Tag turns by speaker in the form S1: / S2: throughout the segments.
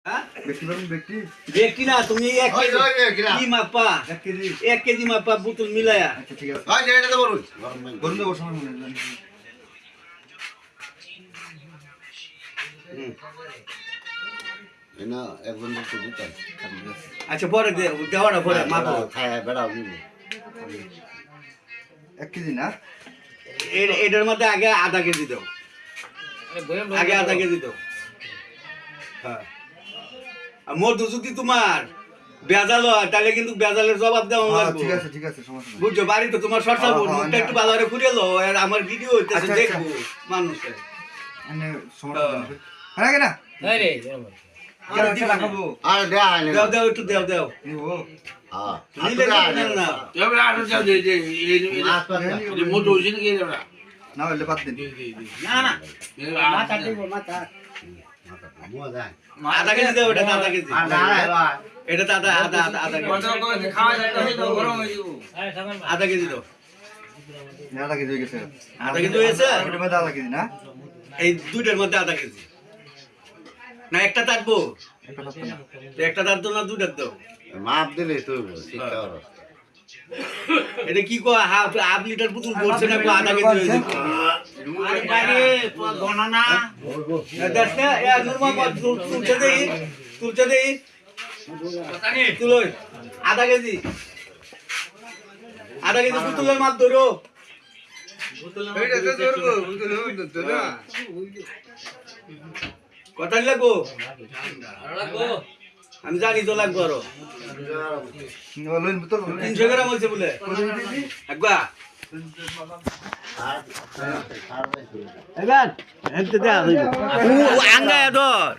S1: হ্যাঁ
S2: ব্যক্তি
S1: ব্যক্তি না তুমি 1 কেজি কি মাপা 1 কেজি মাপা বোতল মিলায়া
S2: আচ্ছা ঠিক আছে ভাই এটা তো বলুন গরম দেব সময়
S3: এনা একজন তো দিতাম
S1: আচ্ছা পরে দেওয়াটা পরে মাপো
S3: খায় বেড়াও নিব
S2: 1 কেজি না
S1: এটার মধ্যে আগে আধা কেজি দাও আগে আধা কেজি দাও হ্যাঁ আর মধু যদি তোমার বেজাল হয় তাহলে কিন্তু বেজালের জবাব দেওয়া লাগবে
S2: ঠিক আছে সমস্যা নেই
S1: বুঝছো বাড়ি তো তোমার শর্ট মুখটা একটু ভালো করে ফুরিয়ে লো আর আমার ভিডিও হইতেছে দেখবো মানুষের
S2: এনে সমস্যা নেই হ্যাঁ কেনা
S4: আরে
S2: কেন কি রাখবো
S3: আর দেয়া আইনে
S1: দাও দাও একটু দাও দাও
S2: নিবো
S3: হ্যাঁ
S1: নিলে না না
S4: এবার আর যাও দে এই মোটো হইছে কি এরা
S2: না হলে বাদ দিন
S4: না না মাথা দেব মাথা
S3: মুয়া যায়
S1: আধা কেজি দাও এটা আধা কেজি
S3: আর দাঁড়ায় বা
S1: এটা আধা কেজি
S4: খাওয়া যায় তো গরম হয়ে যাব
S1: আধা কেজি দাও
S2: আধা কেজি হয়ে গেছে
S1: আধা কেজি হয়েছে
S2: ওটার মধ্যে আধা কেজি না
S1: এই দুইটার মধ্যে আধা কেজি না একটা থাকবো
S2: একটা পাঁচটা না
S1: একটা থাকতো না দুইটার দাও
S3: মাপ দিলে তো শিক্ষা হলো
S1: এটা কি কো হাফ লিটার বোতল পড়ছে না আধা কেজি হয়েছে
S4: আরে বাইরে গণনা
S1: দেখতে এ নূর মোহাম্মদ তুলছে দেই তুলো আধা কেজি বোতলের মাপ ধরো কথা লাগবো আমি জানি তো লাগবো আরো
S2: লইন বোতল
S1: 300 গ্রাম হয়েছে বলে একবার এবার এতে দেয়া ও আঙ্গায় ধর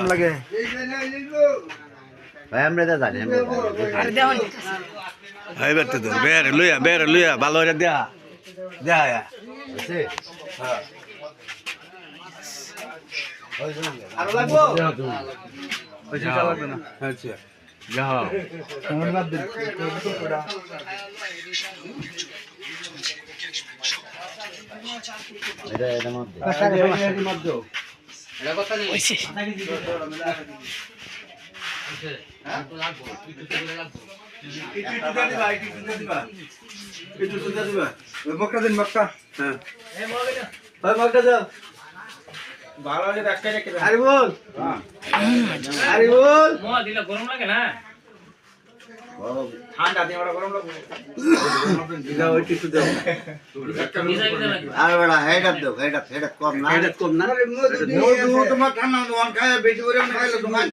S2: লাগে
S3: ভাই আমরা যা জানি
S1: এবার তো বের লইয়া ভালো করে দেয়া দেয়া
S3: আছে
S1: আরো লাগবো
S2: ওই সেটা লাগবে না
S1: আচ্ছা যাও
S2: সময় বাদ দিন
S3: এটা মধ্যে
S4: এটা কথা নেই
S2: মক্কা দিন মক্কা
S4: গরম লাগে না
S2: ঠান্ডা দিয়ে ওরা গরম লাগবে
S3: আর বড় হেডাপ দাও হেডাপ কম না
S1: কম না
S2: তোমার ঠান্ডা খায় বেশি করে খাইলে তোমার